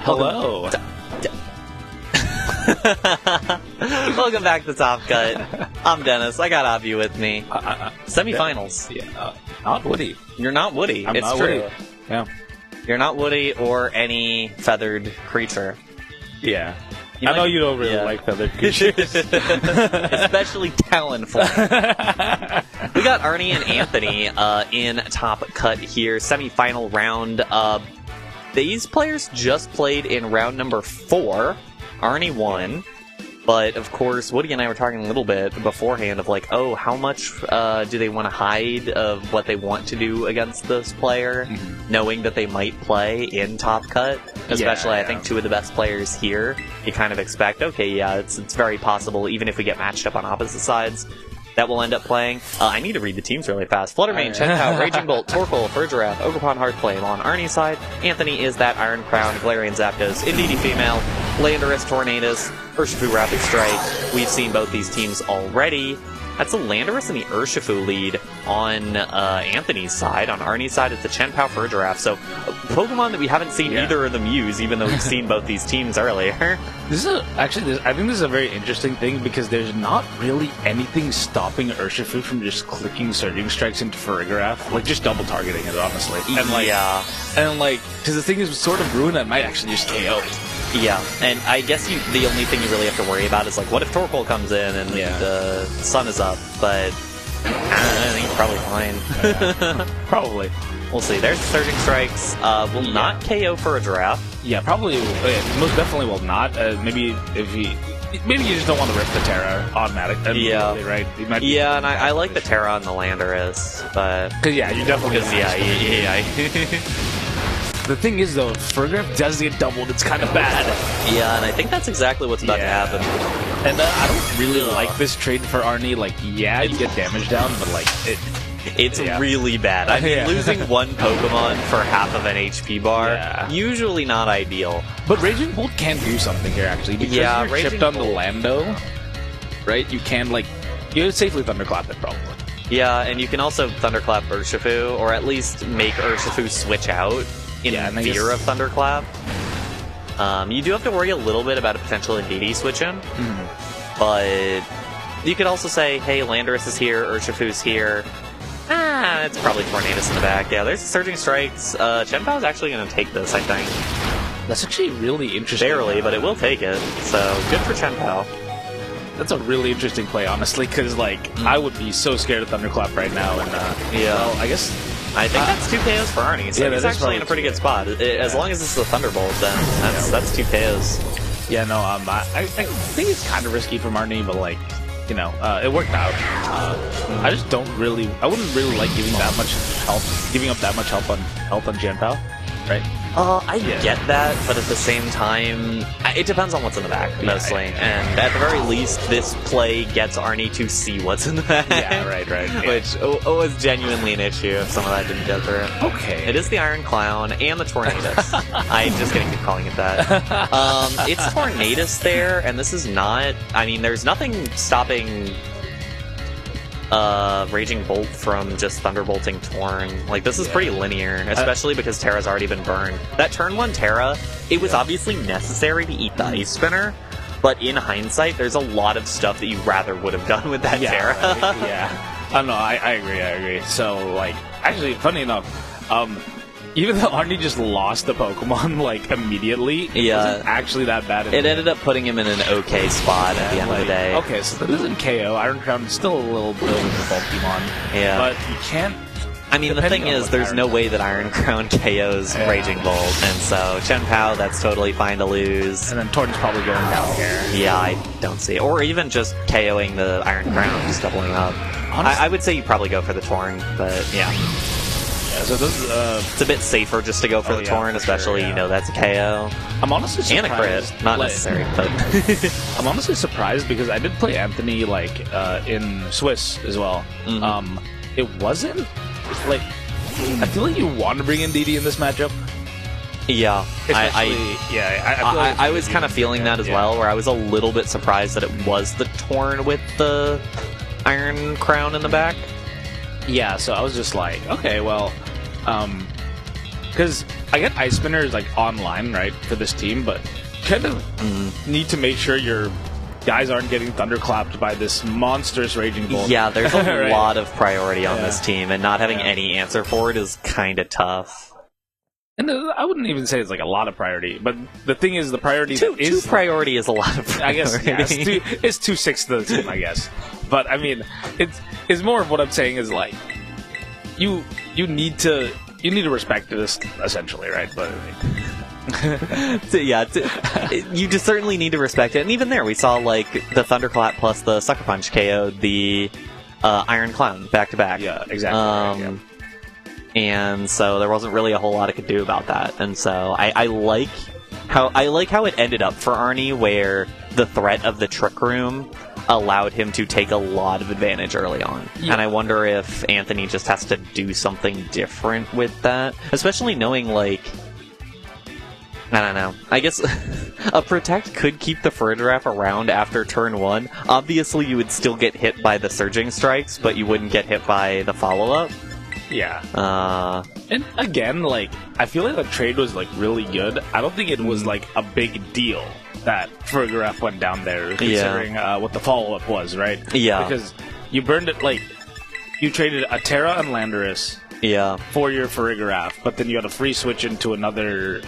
Hello. Welcome back to Top Cut. I'm Dennis. I got Avi with me. Semifinals. Yeah, not Woody. You're not Woody. I'm it's not true. Woody. Yeah. You're not Woody or any feathered creature. Yeah. You I know like- you don't really yeah. like feathered creatures. Especially Talonflame. We got Arnie and Anthony in Top Cut here. Semifinal round. These players just played in round number 4. Arnie won. But, of course, Woody and I were talking a little bit beforehand of like, oh, how much do they want to hide of what they want to do against this player, knowing that they might play in Top Cut? Especially, I think, two of the best players here. You kind of expect, okay, yeah, it's very possible, even if we get matched up on opposite sides, that we'll end up playing. I need to read the teams really fast. Fluttermane, Chen-Pao, Raging Bolt, Torkoal, Furgiraffe, Ogerpon, Heartflame on Arnie's side. Anthony is that Iron Crown, Galarian Zapdos, Indeedee Female, Landorus, Tornadus, Urshifu, Rapid Strike. We've seen both these teams already. That's a Landorus and the Urshifu lead on Anthony's side. On Arnie's side, it's the Chen-Pao, Furgiraffe. So, Pokemon that we haven't seen either of them use, even though we've seen both these teams earlier. I think this is a very interesting thing because there's not really anything stopping Urshifu from just clicking Surging Strikes into Farigiraf, like just double targeting it, honestly. And because the thing is, with Sword of Ruin, that might actually just KO. Yeah, and I guess the only thing you really have to worry about is like, what if Torkoal comes in and the sun is up? But I think it's probably fine. Probably. We'll see. There's Surging Strikes. Will not KO for a giraffe. Yeah, probably. Most definitely will not. Maybe you just don't want to rip the Terra automatic. Right. Yeah, and I like the Terra on the Landorus, but you definitely. The thing is, though, if Farigiraf does get doubled, it's kind of bad. Yeah, and I think that's exactly what's about to happen. And I don't really like this trade for Arnie. Like, you get damage down, but like it's really bad. I mean, losing one Pokemon for half of an HP bar, usually not ideal. But Raging Bolt can do something here, actually. Because you're chipped on the Lando, right? You can, you safely Thunderclap it, probably. Yeah, and you can also Thunderclap Urshifu, or at least make Urshifu switch out in fear of Thunderclap. You do have to worry a little bit about a potential Indeedee switch-in, but you could also say, hey, Landorus is here, Urshifu's here. It's probably Tornadus in the back. Yeah, there's the Surging Strikes. Chen-Pao is actually going to take this, I think. That's actually really interesting. Barely, but it will take it, so good for Chen-Pao. That's a really interesting play, honestly, because, I would be so scared of Thunderclap right now, and, well, I guess... I think that's 2 KOs for Arnie, so he's actually in a pretty good spot. As long as this is a Thunderbolt, then that's 2 KOs. Yeah, no, I think it's kind of risky from Arnie, but, it worked out. I just I wouldn't really like giving up that much health on Chen-Pao, right? I get that, but at the same time, it depends on what's in the back, mostly. And at the very least, this play gets Arnie to see what's in the back. Yeah, right. Yeah. Which was genuinely an issue if some of that didn't go through. Okay. It is the Iron Clown and the Tornadus. I'm just going to keep calling it that. It's Tornadus there, and this is not... I mean, there's nothing stopping... Raging Bolt from just Thunderbolting Torn. This is pretty linear, especially because Terra's already been burned. That turn 1 Terra, it was obviously necessary to eat the Ice Spinner, but in hindsight, there's a lot of stuff that you rather would have done with that Terra. Right, I don't know, I agree. So, actually, funny enough, even though Arnie just lost the Pokemon, immediately, it wasn't actually that bad. It ended up putting him in an okay spot at the end of the day. Okay, so that doesn't KO. Iron Crown is still a little bit of a Pokemon. Yeah. But you can't... I mean, the thing is, there's no way that Iron Crown KOs Raging Bolt, and so Chen-Pao, that's totally fine to lose. And then Torn's probably going down here. Yeah, I don't see it. Or even just KOing the Iron Crown, just doubling up. I would say you probably go for the Torn, but yeah. So this is, it's a bit safer just to go for the Torn, especially, that's a KO. I'm honestly surprised. And a crit. Not necessary, but... I'm honestly surprised because I did play Anthony, in Swiss as well. It wasn't, I feel like you want to bring in Indeedee in this matchup. Yeah. I was kind of feeling that as well, where I was a little bit surprised that it was the Torn with the Iron Crown in the back. Yeah, so I was just like, okay, well, because I get Ice Spinner is like online, right, for this team, but kind of need to make sure your guys aren't getting thunderclapped by this monstrous Raging Bolt. Yeah, there's a right. lot of priority on this team, and not having any answer for it is kind of tough. And I wouldn't even say it's like a lot of priority, but the thing is, the priority Two priority is a lot of priority. I guess it's 2/6 of the team, I guess. But I mean, it's more of what I'm saying is like you need to respect this essentially, right? But you just certainly need to respect it, and even there, we saw like the Thunderclap plus the Sucker Punch KO'd the Iron Clown back to back. Yeah, exactly. And so there wasn't really a whole lot I could do about that. And so I like how it ended up for Arnie, where the threat of the Trick Room allowed him to take a lot of advantage early on. Yeah. And I wonder if Anthony just has to do something different with that, especially knowing, like, I don't know. I guess a Protect could keep the Farigiraf around after turn 1. Obviously, you would still get hit by the Surging Strikes, but you wouldn't get hit by the follow-up. Yeah. And again, like, I feel like the trade was, like, really good. I don't think it was, like, a big deal that Farigiraf went down there, considering what the follow-up was, right? Yeah. Because you burned it, like, you traded a Terra and Landorus for your Farigiraf, but then you had a free switch into another,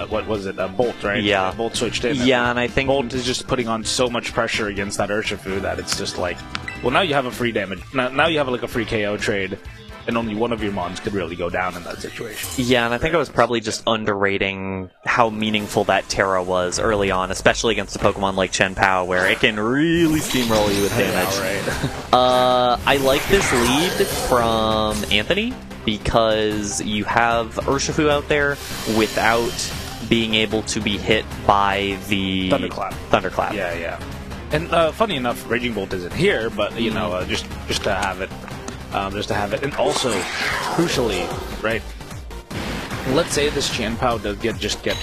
what was it, a Bolt, right? Yeah. Bolt switched in. Yeah, and I think Bolt is just putting on so much pressure against that Urshifu that it's just like, well, now you have a free damage. Now you have, like, a free KO trade, and only one of your mons could really go down in that situation. Yeah, and I think I was probably just underrating how meaningful that Terra was early on, especially against a Pokemon like Chen Pao, where it can really steamroll you with damage. Right. I like this lead from Anthony, because you have Urshifu out there without being able to be hit by the Thunderclap. Yeah. And funny enough, Raging Bolt isn't here, but you know, just to have it. And also, crucially, right? Let's say this Chanpao does just get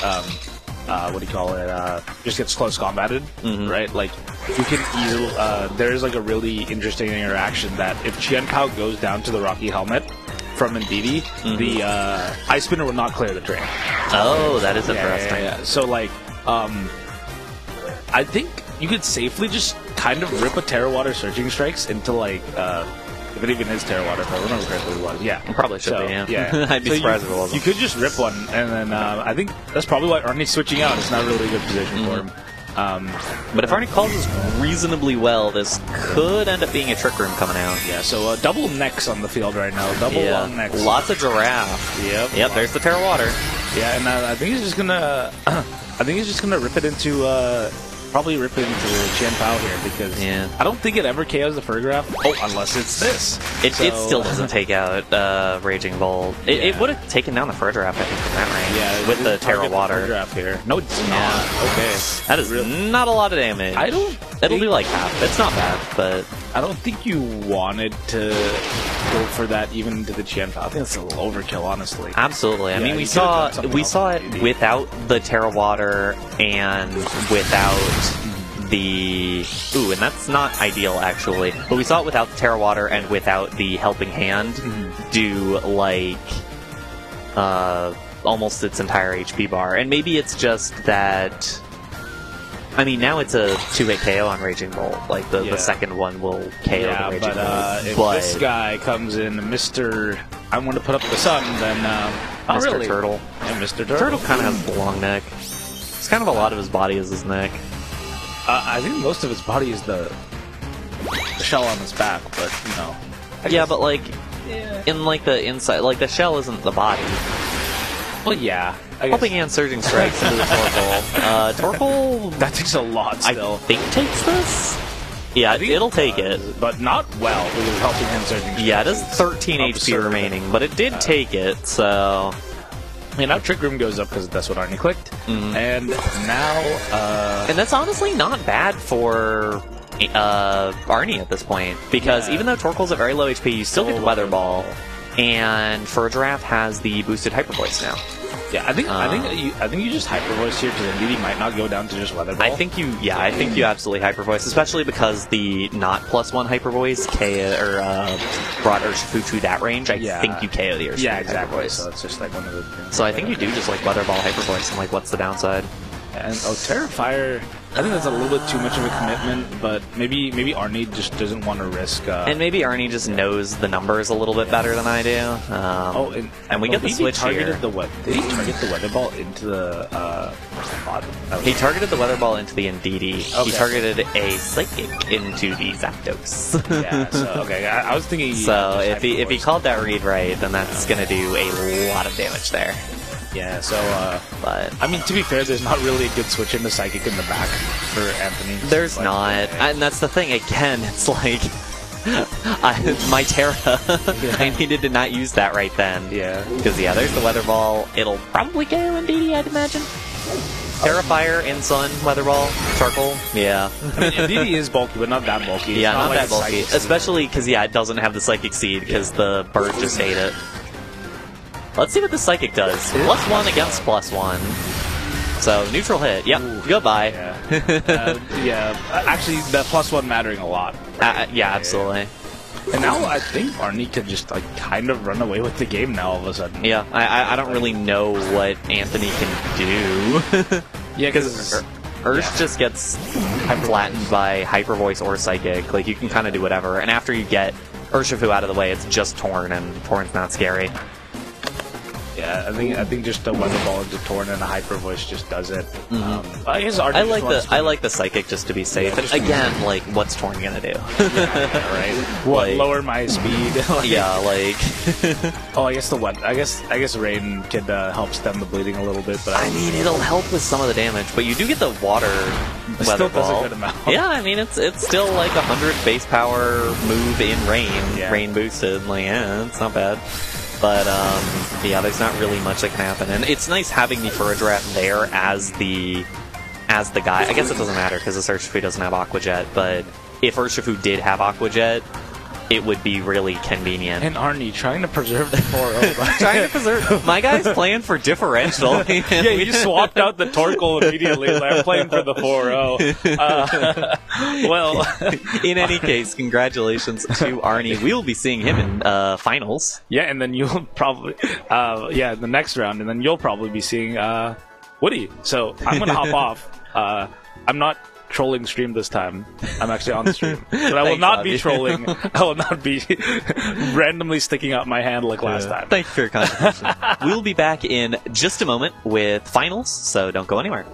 just gets close combated, right? Like, you can easily, there's like a really interesting interaction that if Chanpao goes down to the Rocky Helmet from Indeedee, the Ice Spinner will not clear the train. Oh, that is interesting. Yeah. So, like, I think you could safely just kind of rip a Terra Water Surging Strikes into, like, if it even is Terra Water, if I remember correctly what it was. Yeah. It probably should be, yeah. I'd be surprised if it wasn't. You could just rip one, and then I think that's probably why Arnie's switching out. It's not really a good position for him. But if Arnie calls this reasonably well, this could end up being a Trick Room coming out. Yeah, so double necks on the field right now. Double long necks. Lots of Giraffe. Yep, there's the Terra Water. Yeah, and I think he's just gonna rip it into probably rip it into Chanpao here, because I don't think it ever KOs the Farigiraf. Oh, unless it's this. It still doesn't take out Raging Bolt. It would have taken down the Farigiraf, I think, from that range. Yeah, with the Terra Water. Here. No, it's not. Okay. That is not a lot of damage. It'll be like half. It's not bad, but I don't think you wanted to go for that even into the Chanpao. I think it's a little overkill, honestly. Absolutely. I mean, we saw it without the Terra Water and without the... Ooh, and that's not ideal, actually. But we saw it without the Terra Water and without the Helping Hand do, like, almost its entire HP bar. And maybe it's just that... I mean, now it's a 2-hit KO on Raging Bolt. Like, the second one will KO the Raging Bolt. If this guy comes in, Mr. I want to put up the sun, then... Mr. Turtle. Yeah, Mr. Turtle. Turtle kind of has the long neck. It's kind of a lot of his body is his neck. I think most of his body is the shell on his back, but, you know... Yeah, but, like, in, like, the inside... Like, the shell isn't the body. Well, yeah. Helping Hand Surging Strikes into the Torkoal. Torkoal... That takes a lot still. I think takes this? Yeah, it'll take it. But not well, with Helping Hand Surging Strikes. Yeah, it has 13 HP remaining, but it did take it, so... And now Trick Room goes up because that's what Arnie clicked. And now... And that's honestly not bad for Arnie at this point. Because even though Torkoal's at very low HP, you still get the Weather Ball. and Fur Giraffe has the boosted Hyper Voice now. Yeah, I think you just Hyper Voice here because Indeedee might not go down to just Weather Ball. I think you absolutely Hyper Voice, especially because the not +1 Hyper Voice brought Urshifu to that range. I think you KO the Urshifu. Yeah, exactly. Hyper Voice. So it's just like one of the things. So I think you do just like Weather Ball Hyper Voice, and like what's the downside? And Terrafire, I think that's a little bit too much of a commitment, but maybe Arnie just doesn't want to risk. And maybe Arnie just knows the numbers a little bit better than I do. And we get the switch here. Did he target the Weather Ball into the bottom? He targeted the Weather Ball into the Indeedee. Okay. He targeted a Psychic into the Zapdos. Yeah, so, okay. I was thinking. So if he called that read right, then that's going to do a lot of damage there. Yeah, so, but I mean, to be fair, there's not really a good switch into Psychic in the back for Anthony. There's not. And that's the thing, again, it's like, my Terra, I needed to not use that right then. Yeah. Because, there's the Weather Ball. It'll probably KO Indeedee, I'd imagine. Terra, Fire, in Sun, Weather Ball, Charcoal. Yeah. I mean, Indeedee is bulky, but not that bulky. Yeah, not like that bulky. Especially because, it doesn't have the Psychic Seed, because the bird just ate it. Let's see what the Psychic does. +1 against +1. So, neutral hit. Yep. Ooh, goodbye. Yeah. Actually, the +1 mattering a lot. Yeah, absolutely. And now I think Arnie could just kind of run away with the game now all of a sudden. Yeah, I don't really know what Anthony can do. Yeah, because Ursh just gets flattened by Hyper Voice or Psychic. Like, you can kind of do whatever. And after you get Urshifu out of the way, it's just Torn, and Torn's not scary. Yeah, I think just a Weather Ball into Torn and a Hyper Voice just does it. I guess I like the Psychic just to be safe. And again, what's Torn gonna do? Right? What, lower my speed? Oh, I guess Rain could help stem the bleeding a little bit, but I mean, it'll help with some of the damage. But you do get the Water Weather Ball. Does a good amount. Yeah, I mean, it's still like 100 base power move in Rain, Rain boosted. It's not bad. But, there's not really much that can happen. And it's nice having the Fur Giraffe there as the guy. I guess it doesn't matter because this Urshifu doesn't have Aqua Jet, but if Urshifu did have Aqua Jet, it would be really convenient. And Arnie trying to preserve the 4-0. Trying to preserve. My guy's playing for differential. Yeah, you swapped out the Torkoal immediately. I'm playing for the 4-0. Well, in any case, congratulations to Arnie. We will be seeing him in finals. Yeah, and then you'll probably, in the next round, and then you'll probably be seeing Woody. So I'm gonna hop off. I'm not trolling stream this time. I'm actually on the stream. But I will not be trolling. I will not be randomly sticking out my hand like last time. Thank you for your contribution. We'll be back in just a moment with finals, so don't go anywhere.